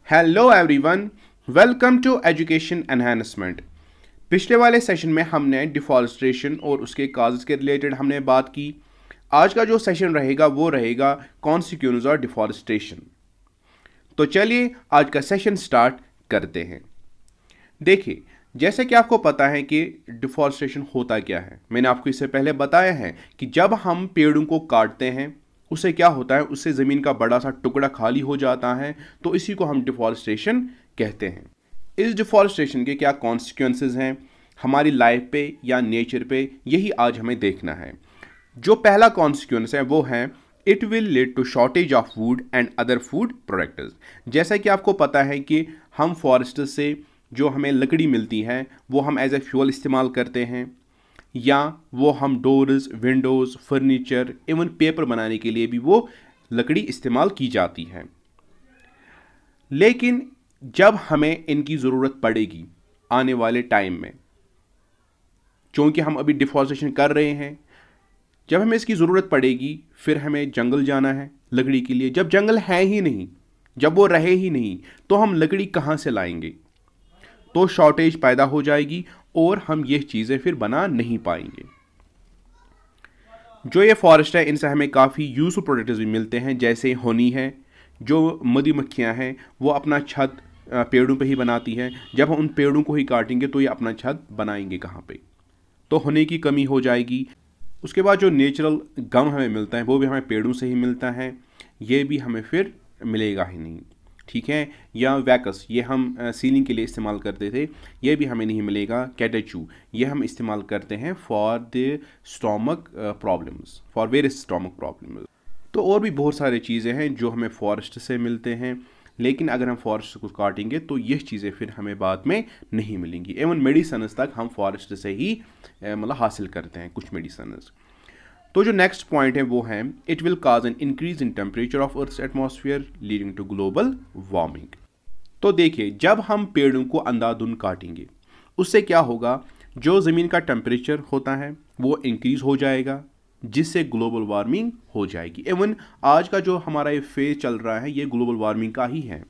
Hello everyone, welcome to education enhancement. पिछले वाले session में हमने डिफॉरेस्टेशन और उसके काजेस के रिलेटेड हमने बात की। आज का जो सेशन रहेगा वो रहेगा कॉन्सिक्वेंसेस ऑफ डिफॉरेस्टेशन। तो चलिए आज का सेशन स्टार्ट करते हैं। देखिए, जैसे कि आपको पता है कि डिफॉरेस्टेशन होता क्या है, मैंने आपको इससे पहले बताया है कि जब हम पेड़ों को काटते हैं उससे क्या होता है, उससे ज़मीन का बड़ा सा टुकड़ा खाली हो जाता है। तो इसी को हम डिफॉरेस्टेशन कहते हैं। इस डिफॉरेस्टेशन के क्या कॉन्सिक्वेंसेस हैं हमारी लाइफ पे या नेचर पे, यही आज हमें देखना है। जो पहला कॉन्सिक्वेंस है वो है it will lead to shortage of food and other food products. जैसा कि आपको पता है कि हम फॉरेस्ट से जो हमें लकड़ी मिलती है वो हम एज ए फ्यूल इस्तेमाल करते हैं, या वो हम doors, Windows, furniture, even paper बनाने के लिए भी वो लकड़ी इस्तेमाल की जाती है। लेकिन जब हमें इनकी ज़रूरत पड़ेगी आने वाले टाइम में, क्योंकि हम अभी डिफॉरेस्टेशन कर रहे हैं, जब हमें इसकी ज़रूरत पड़ेगी फिर हमें जंगल जाना है लकड़ी के लिए। जब जंगल है ही नहीं, जब वो रहे ही नहीं, तो हम लकड़ी कहाँ से लाएंगे? तो शॉर्टेज पैदा हो जाएगी और हम ये चीज़ें फिर बना नहीं पाएंगे। जो ये फॉरेस्ट है इनसे हमें काफ़ी यूजफुल प्रोडक्ट्स भी मिलते हैं, जैसे हनी है। जो मधुमक्खियाँ हैं वो अपना छत पेड़ों पे ही बनाती हैं। जब हम उन पेड़ों को ही काटेंगे तो ये अपना छत बनाएंगे कहाँ पे? तो हनी की कमी हो जाएगी। उसके बाद जो नेचुरल गम हमें मिलता है वो भी हमें पेड़ों से ही मिलता है, ये भी हमें फिर मिलेगा ही नहीं, ठीक है। या वैकस, ये हम सीलिंग के लिए इस्तेमाल करते थे, ये भी हमें नहीं मिलेगा। कैटेचू, ये हम इस्तेमाल करते हैं for the stomach problems, for various stomach problems. तो और भी बहुत सारी चीज़ें हैं जो हमें फॉरेस्ट से मिलते हैं, लेकिन अगर हम फॉरेस्ट को काटेंगे तो ये चीज़ें फिर हमें बाद में नहीं मिलेंगी। एवं मेडिसन तक हम फॉरेस्ट से ही मतलब हासिल करते हैं कुछ मेडिसन। तो जो नेक्स्ट पॉइंट है वो है it will cause an increase in temperature of earth's atmosphere leading to global warming. तो देखिए, जब हम पेड़ों को अंधाधुंध काटेंगे उससे क्या होगा, जो ज़मीन का टेम्परेचर होता है वो इंक्रीज हो जाएगा, जिससे ग्लोबल वार्मिंग हो जाएगी। इवन आज का जो हमारा ये फेज चल रहा है ये ग्लोबल वार्मिंग का ही है।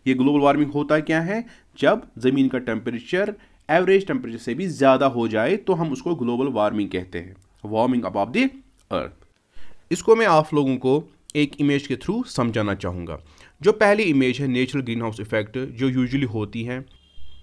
ये ग्लोबल वार्मिंग होता क्या है, जब ज़मीन का टेम्परेचर एवरेज टेम्परेचर से भी ज़्यादा हो जाए तो हम उसको ग्लोबल वार्मिंग कहते हैं, वार्मिंग अबव द अर्थ। इसको मैं आप लोगों को एक इमेज के थ्रू समझाना चाहूँगा। जो पहली इमेज है नेचुरल ग्रीन हाउस इफेक्ट जो यूजुअली होती है।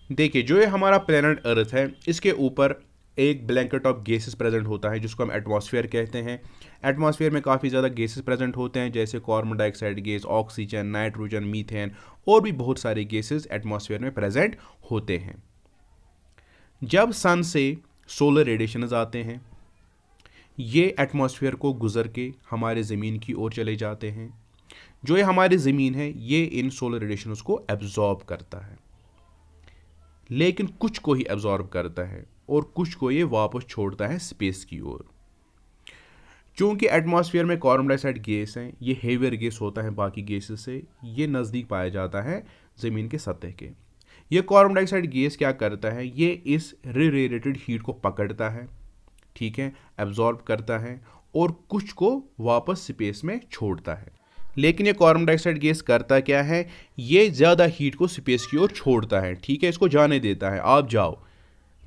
देखिए, जो ये हमारा प्लेनेट अर्थ है इसके ऊपर एक ब्लैंकेट ऑफ गैसेस प्रेजेंट होता है जिसको हम एटमॉस्फेयर कहते हैं। एटमॉस्फेयर में काफ़ी ज़्यादा गैसेस प्रेजेंट होते हैं, जैसे carbon dioxide gas, oxygen, nitrogen, methane और भी बहुत सारे गैसेस एटमॉस्फेयर में प्रेजेंट होते हैं। जब सन से सोलर रेडिएशंस आते हैं ये एटमॉस्फेयर को गुजर के हमारे ज़मीन की ओर चले जाते हैं। जो ये हमारी ज़मीन है ये इन सोलर रेडिएशंस को एब्जॉर्ब करता है, लेकिन कुछ को ही एब्जॉर्ब करता है और कुछ को ये वापस छोड़ता है स्पेस की ओर। चूँकि एटमॉस्फेयर में कार्बन डाइऑक्साइड गैस है, ये हेवियर गैस होता है बाकी गैसेस से, ये नज़दीक पाया जाता है ज़मीन के सतह के। ये कार्बन डाइऑक्साइड गैस क्या करता है, ये इस रेडिएटेड हीट को पकड़ता है, ठीक है, एब्जॉर्ब करता है और कुछ को वापस स्पेस में छोड़ता है। लेकिन ये कार्बन डाइऑक्साइड गैस करता क्या है, ये ज़्यादा हीट को स्पेस की ओर छोड़ता है, ठीक है, इसको जाने देता है आप जाओ।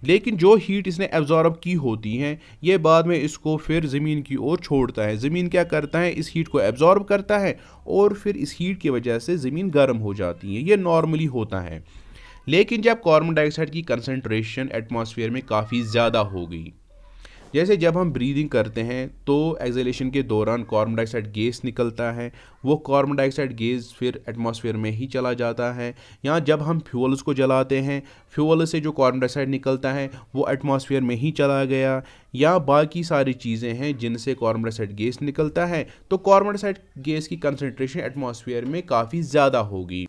लेकिन जो हीट इसने एब्जॉर्ब की होती है ये बाद में इसको फिर ज़मीन की ओर छोड़ता है। ज़मीन क्या करता है, इस हीट को एब्जॉर्ब करता है और फिर इस हीट की वजह से ज़मीन गर्म हो जाती है। ये नॉर्मली होता है। लेकिन जब कार्बन डाइऑक्साइड की कंसंट्रेशन एटमॉस्फेयर में काफ़ी ज़्यादा हो गई, जैसे जब हम ब्रीदिंग करते हैं तो एक्सहेलेशन के दौरान कार्बन डाइऑक्साइड गैस निकलता है, वो कार्बन डाइऑक्साइड गैस फिर एटमॉस्फेयर में ही चला जाता है। या जब हम फ्यूल्स को जलाते हैं, फ्यूल से जो कार्बन डाइऑक्साइड निकलता है वो एटमॉस्फेयर में ही चला गया, या बाकी सारी चीज़ें हैं जिनसे कार्बन डाइऑक्साइड गैस निकलता है, तो कार्बन डाइऑक्साइड गैस की कंसनट्रेशन एटमॉस्फेयर में काफ़ी ज़्यादा होगी।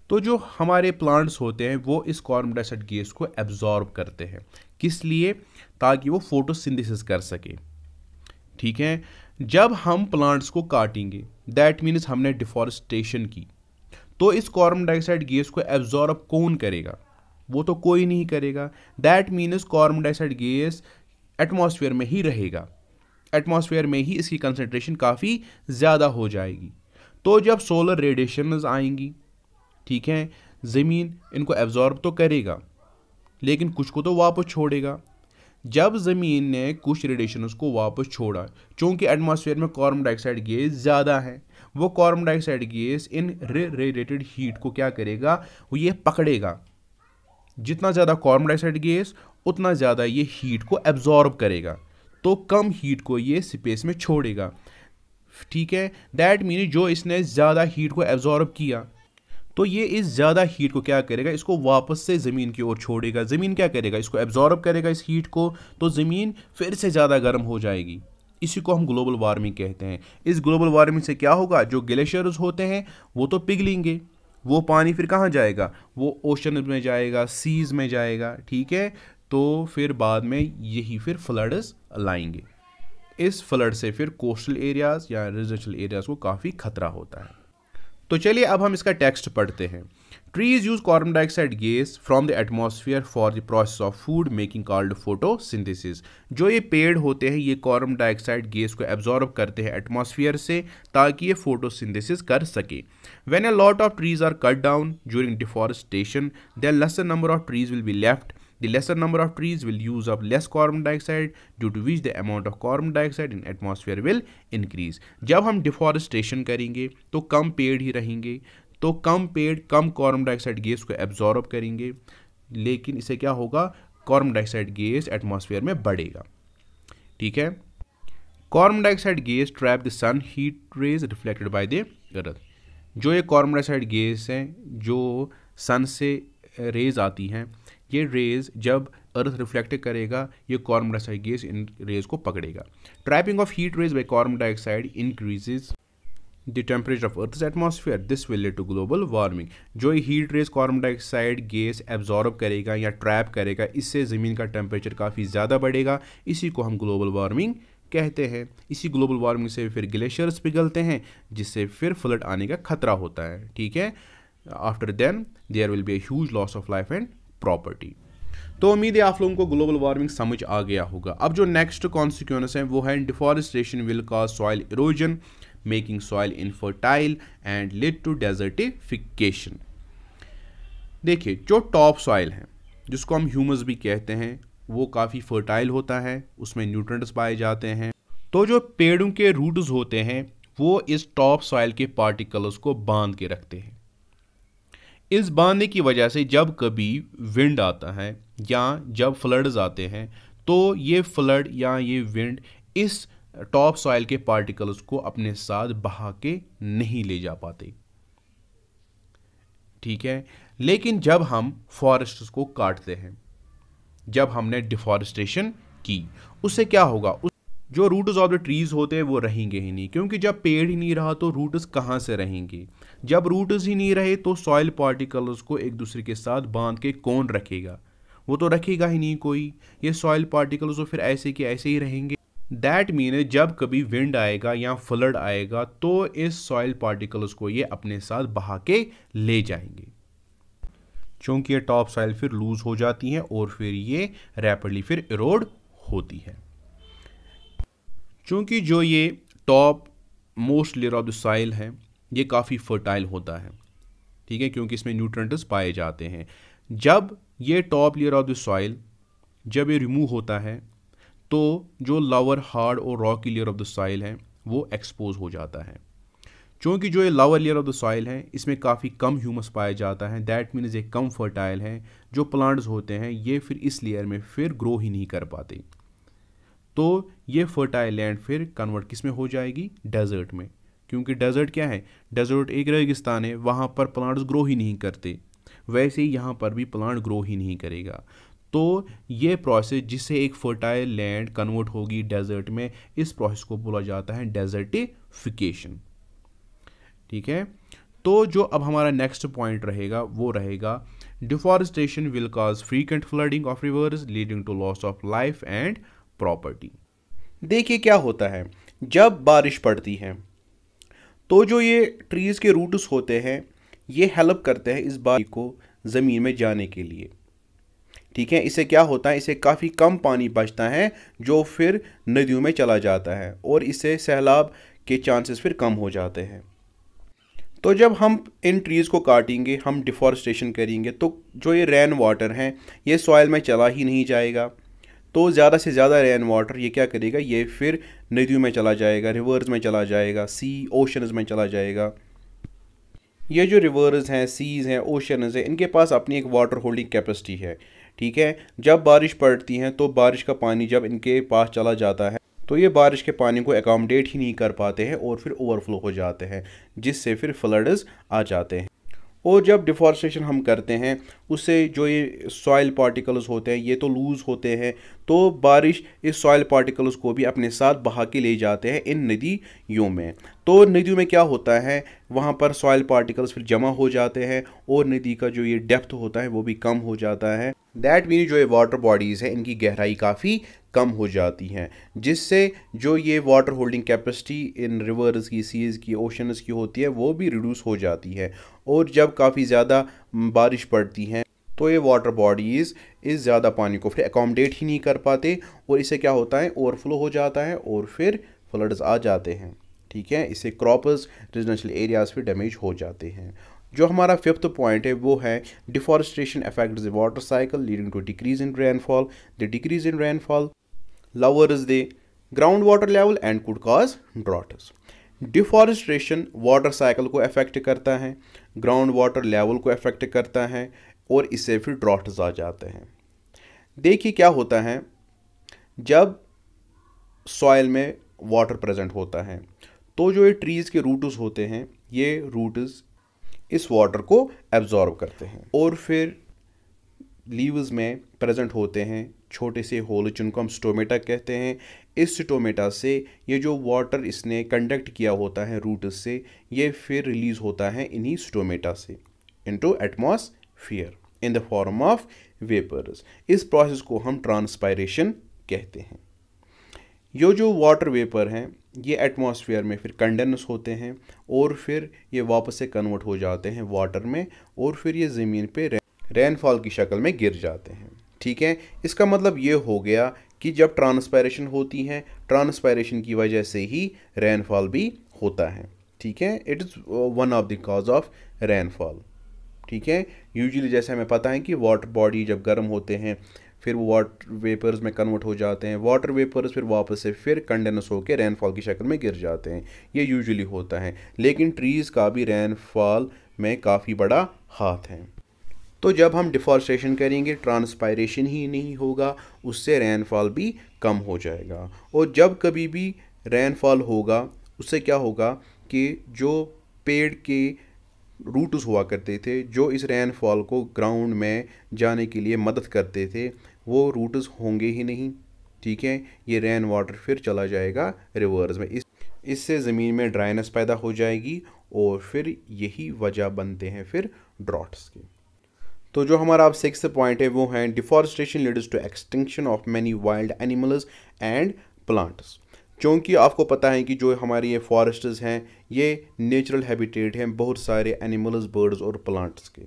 तो जो हमारे प्लांट्स होते हैं वो इस कार्बन डाइऑक्साइड गैस को एब्जॉर्ब करते हैं, किस लिए, ताकि वो फोटोसिंथेसिस कर सके, ठीक है। जब हम प्लांट्स को काटेंगे दैट मीन्स हमने डिफॉरेस्टेशन की, तो इस कार्बन डाइऑक्साइड गैस को एब्जॉर्ब कौन करेगा, वो तो कोई नहीं करेगा। That means carbon dioxide gas atmosphere में ही रहेगा, एटमॉस्फेयर में ही इसकी कंसंट्रेशन काफ़ी ज़्यादा हो जाएगी। तो जब सोलर रेडिएशंस आएंगी ठीक है, ज़मीन इनको एब्जॉर्ब तो करेगा लेकिन कुछ को तो वापस छोड़ेगा। जब ज़मीन ने कुछ रेडिएशन उसको वापस छोड़ा, चूँकि एटमॉस्फेयर में कार्बन डाइऑक्साइड गैस ज़्यादा है, वो कार्बन डाइऑक्साइड गैस इन रेडिएटेड हीट को क्या करेगा, वो ये पकड़ेगा। जितना ज़्यादा कार्बन डाइऑक्साइड गैस उतना ज़्यादा ये हीट को एब्जॉर्ब करेगा, तो कम हीट को ये स्पेस में छोड़ेगा। ठीक है, दैट मीन जो इसने ज़्यादा हीट को एब्जॉर्ब किया तो ये इस ज़्यादा हीट को क्या करेगा, इसको वापस से ज़मीन की ओर छोड़ेगा। ज़मीन क्या करेगा, इसको एब्जॉर्ब करेगा इस हीट को, तो ज़मीन फिर से ज़्यादा गर्म हो जाएगी। इसी को हम ग्लोबल वार्मिंग कहते हैं। इस ग्लोबल वार्मिंग से क्या होगा, जो ग्लेशियर्स होते हैं वो तो पिघलेंगे, वो पानी फिर कहाँ जाएगा, वो ओशन में जाएगा, सीज में जाएगा। ठीक है, तो फिर बाद में यही फिर फ्लड्स लाएंगे। इस फ्लड से फिर कोस्टल एरियाज़ या रेजिडेंशियल एरियाज़ को काफ़ी खतरा होता है। तो चलिए अब हम इसका टेक्स्ट पढ़ते हैं। Trees use carbon dioxide gas from the atmosphere for the process of food making called photosynthesis. जो ये पेड़ होते हैं ये कार्बन डाइऑक्साइड गैस को एब्जॉर्ब करते हैं एटमॉस्फेयर से ताकि ये फोटोसिंथेसिस कर सके। When a lot of trees are cut down during deforestation then lesser number of trees will be left. The lesser number of trees will use up less carbon dioxide, due to which the amount of carbon dioxide in atmosphere will increase. जब हम deforestation करेंगे तो कम पेड़ ही रहेंगे, तो कम पेड़ कम carbon dioxide gas को absorb करेंगे, लेकिन इससे क्या होगा, कार्बन डाइऑक्साइड गैस एटमॉस्फेयर में बढ़ेगा। ठीक है, carbon dioxide gas trap the sun heat rays reflected by the earth. जो ये कार्बन डाइऑक्साइड गैस हैं जो सन से रेज आती हैं, ये रेज जब अर्थ रिफ्लेक्ट करेगा ये कार्बन डाइऑक्साइड गैस इन रेज को पकड़ेगा। Trapping of heat rays by carbon dioxide increases the temperature of earth's atmosphere, this will lead to global warming. जो ये heat rays carbon dioxide gas absorb करेगा या ट्रैप करेगा, इससे ज़मीन का टेम्परेचर काफ़ी ज़्यादा बढ़ेगा। इसी को हम ग्लोबल वार्मिंग कहते हैं। इसी ग्लोबल वार्मिंग से फिर ग्लेशियर्स पिघलते हैं, जिससे फिर फ्लड आने का खतरा होता है। ठीक है, after then there will be a huge loss of life and property. तो उम्मीद है आप लोगों को ग्लोबल वार्मिंग समझ आ गया होगा। अब जो नेक्स्ट कॉन्सिक्वेंस है वो है deforestation will cause soil erosion making soil infertile and lead to desertification. देखिए, जो टॉप सॉइल है जिसको हम ह्यूमस भी कहते हैं वो काफ़ी फर्टाइल होता है, उसमें न्यूट्रिएंट्स पाए जाते हैं। तो जो पेड़ों के रूट्स होते हैं वो इस टॉप सॉइल के पार्टिकल्स को बांध के रखते हैं। इस बांधने की वजह से जब कभी विंड आता है या जब फ्लड्स आते हैं तो ये फ्लड या ये विंड इस टॉप सॉइल के पार्टिकल्स को अपने साथ बहा के नहीं ले जा पाते। ठीक है, लेकिन जब हम फॉरेस्ट्स को काटते हैं, जब हमने डिफॉरेस्टेशन की, उससे क्या होगा, जो रूट्स ऑफ द ट्रीज होते हैं वो रहेंगे ही नहीं, क्योंकि जब पेड़ ही नहीं रहा तो रूट्स कहाँ से रहेंगे। जब रूट्स ही नहीं रहे तो सॉइल पार्टिकल्स को एक दूसरे के साथ बांध के कौन रखेगा, वो तो रखेगा ही नहीं कोई। ये सॉइल पार्टिकल्स तो फिर ऐसे के ऐसे ही रहेंगे। दैट मीन जब कभी विंड आएगा या फ्लड आएगा तो इस सॉइल पार्टिकल्स को ये अपने साथ बहा के ले जाएंगे, क्योंकि ये टॉप सॉइल फिर लूज हो जाती है और फिर ये रैपिडली फिर इरोड होती है। चूँकि जो ये top most layer of the soil है ये काफ़ी फर्टाइल होता है। ठीक है, क्योंकि इसमें न्यूट्रिएंट्स पाए जाते हैं। जब ये top layer of the soil जब ये रिमूव होता है तो जो लोअर हार्ड और Rocky layer of the soil है वो एक्सपोज हो जाता है। क्योंकि जो ये lower layer of the soil है इसमें काफ़ी कम ह्यूमस पाया जाता है, दैट मीन्स ये कम फर्टाइल है। जो प्लांट्स होते हैं ये फिर इस लेयर में फिर ग्रो ही नहीं कर पाते, तो ये फर्टाइल लैंड फिर कन्वर्ट किस में हो जाएगी, डेजर्ट में। क्योंकि डेजर्ट क्या है, डेजर्ट एक रेगिस्तान है, वहाँ पर प्लांट्स ग्रो ही नहीं करते, वैसे ही यहाँ पर भी प्लांट ग्रो ही नहीं करेगा। तो ये प्रोसेस जिससे एक फर्टाइल लैंड कन्वर्ट होगी डेजर्ट में, इस प्रोसेस को बोला जाता है डेजर्टिफिकेशन। ठीक है, तो जो अब हमारा नेक्स्ट पॉइंट रहेगा वो रहेगा deforestation will cause frequent flooding of rivers leading to loss of life and property. देखिए क्या होता है, जब बारिश पड़ती है तो जो ये ट्रीज के रूट्स होते हैं ये हेल्प करते हैं इस बारिश को ज़मीन में जाने के लिए। ठीक है, इससे क्या होता है, इससे काफ़ी कम पानी बचता है जो फिर नदियों में चला जाता है और इससे सैलाब के चांसेस फिर कम हो जाते हैं। तो जब हम इन ट्रीज़ को काटेंगे, हम डिफॉरेस्टेशन करेंगे, तो जो ये रेन वाटर है ये सॉइल में चला ही नहीं जाएगा। तो ज़्यादा से ज़्यादा रेन वाटर ये क्या करेगा, ये फिर नदियों में चला जाएगा, रिवर्स में चला जाएगा, सी ओशंस में चला जाएगा। ये जो रिवर्स हैं, सीज़ हैं, ओशंस हैं, इनके पास अपनी एक वाटर होल्डिंग कैपेसिटी है। ठीक है, जब बारिश पड़ती है तो बारिश का पानी जब इनके पास चला जाता है तो ये बारिश के पानी को एकोमोडेट ही नहीं कर पाते हैं और फिर ओवरफ्लो हो जाते हैं, जिससे फिर फ्लड्स आ जाते हैं। और जब डिफॉरेस्टेशन हम करते हैं उससे जो ये सॉइल पार्टिकल्स होते हैं ये तो लूज़ होते हैं, तो बारिश इस सॉइल पार्टिकल्स को भी अपने साथ बहा के ले जाते हैं इन नदियों में। तो नदियों में क्या होता है, वहाँ पर सॉइल पार्टिकल्स फिर जमा हो जाते हैं और नदी का जो ये डेप्थ होता है वो भी कम हो जाता है। दैट मीन जो ये वाटर बॉडीज़ है इनकी गहराई काफ़ी कम हो जाती हैं, जिससे जो ये water holding capacity in reverse की, सीज़ की, ओशंस की होती है वो भी रिड्यूस हो जाती है। और जब काफ़ी ज़्यादा बारिश पड़ती है तो ये वाटर बॉडीज़ इस ज़्यादा पानी को फिर एकोमोडेट ही नहीं कर पाते और इससे क्या होता है, ओवरफ्लो हो जाता है और फिर फ्लड्स आ जाते हैं। ठीक है, इससे क्रॉप्स, रेजिडेंशियल एरियाज फिर डैमेज हो जाते हैं। जो हमारा फिफ्थ पॉइंट है वो है deforestation affects the water cycle leading to decrease in rainfall. The decrease in rainfall lowers the groundwater level and could cause droughts. Deforestation water cycle को अफेक्ट करता है, ग्राउंड वाटर लेवल को affect करता है और इससे फिर ड्रॉट्स आ जाते हैं। देखिए क्या होता है, जब सॉइल में वाटर प्रेजेंट होता है तो जो ये ट्रीज़ के रूट्स होते हैं ये रूट्स इस वाटर को एब्जॉर्ब करते हैं और फिर लीव्स में प्रेजेंट होते हैं छोटे से होल जिनको हम स्टोमेटा कहते हैं। इस स्टोमेटा से ये जो वाटर इसने कंडक्ट किया होता है रूट से, ये फिर रिलीज होता है इन्हीं स्टोमेटा से into atmosphere in the form of vapours. इस प्रोसेस को हम ट्रांसपायरेशन कहते हैं। ये जो वाटर वेपर हैं ये एटमॉस्फेयर में फिर कंडेंस होते हैं और फिर ये वापस से कन्वर्ट हो जाते हैं वाटर में और फिर ये ज़मीन पे रेनफॉल की शक्ल में गिर जाते हैं। ठीक है, इसका मतलब ये हो गया कि जब ट्रांसपायरेशन होती है, ट्रांसपायरेशन की वजह से ही रेनफॉल भी होता है। ठीक है, it is one of the cause of rainfall. ठीक है, यूजुअली जैसे हमें पता है कि वाटर बॉडी जब गर्म होते हैं फिर वो वाटर वेपर्स में कन्वर्ट हो जाते हैं, वाटर वेपर्स फिर वापस से फिर कंडेंस होकर रेनफॉल की शक्ल में गिर जाते हैं। ये यूजुअली होता है, लेकिन ट्रीज़ का भी रेनफॉल में काफ़ी बड़ा हाथ है। तो जब हम डिफॉरेस्टेशन करेंगे ट्रांसपायरेशन ही नहीं होगा, उससे रेनफॉल भी कम हो जाएगा। और जब कभी भी रेनफॉल होगा उससे क्या होगा कि जो पेड़ के रूट्स हुआ करते थे जो इस रेनफॉल को ग्राउंड में जाने के लिए मदद करते थे वो रूट्स होंगे ही नहीं। ठीक है, ये रेन वाटर फिर चला जाएगा रिवर्स में, इससे ज़मीन में ड्राइनेस पैदा हो जाएगी और फिर यही वजह बनते हैं फिर ड्रॉट्स के। तो जो हमारा अब सिक्स्थ पॉइंट है वो है deforestation leads to extinction of many wild animals and plants. क्योंकि आपको पता है कि जो हमारे ये फॉरेस्ट्स हैं ये नेचुरल हैबिटेट हैं बहुत सारे एनिमल्स, बर्ड्स और प्लांट्स के।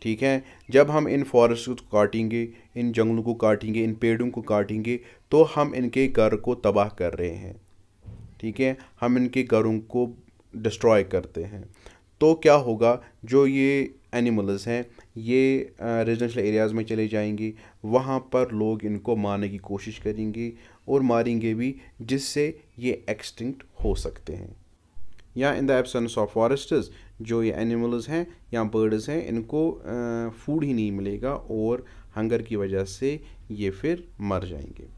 ठीक है, जब हम इन फॉरेस्ट को काटेंगे, इन जंगलों को काटेंगे, इन पेड़ों को काटेंगे तो हम इनके घर को तबाह कर रहे हैं। ठीक है, हम इनके घरों को डिस्ट्रॉय करते हैं। तो क्या होगा, जो ये एनिमल्स हैं ये रेजिडेंशियल एरियाज़ में चले जाएंगे, वहाँ पर लोग इनको मारने की कोशिश करेंगे और मारेंगे भी, जिससे ये एक्सटिंक्ट हो सकते हैं। या in the absence of forests जो ये एनिमल्स हैं या बर्ड्स हैं इनको फूड ही नहीं मिलेगा और हंगर की वजह से ये फिर मर जाएंगे।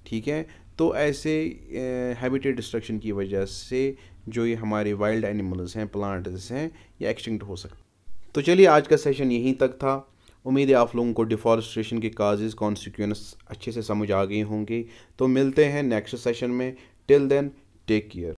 ठीक है, तो ऐसे हैबिटेट डिस्ट्रक्शन की वजह से जो ये हमारे वाइल्ड एनिमल्स हैं, प्लांट्स हैं, ये एक्सटिंक्ट हो सकते हैं। तो चलिए आज का सेशन यहीं तक था। उम्मीद है आप लोगों को डिफॉरेस्टेशन के काजेज़, कॉन्सिक्वेंस अच्छे से समझ आ गए होंगे। तो मिलते हैं नेक्स्ट सेशन में। Till then take care.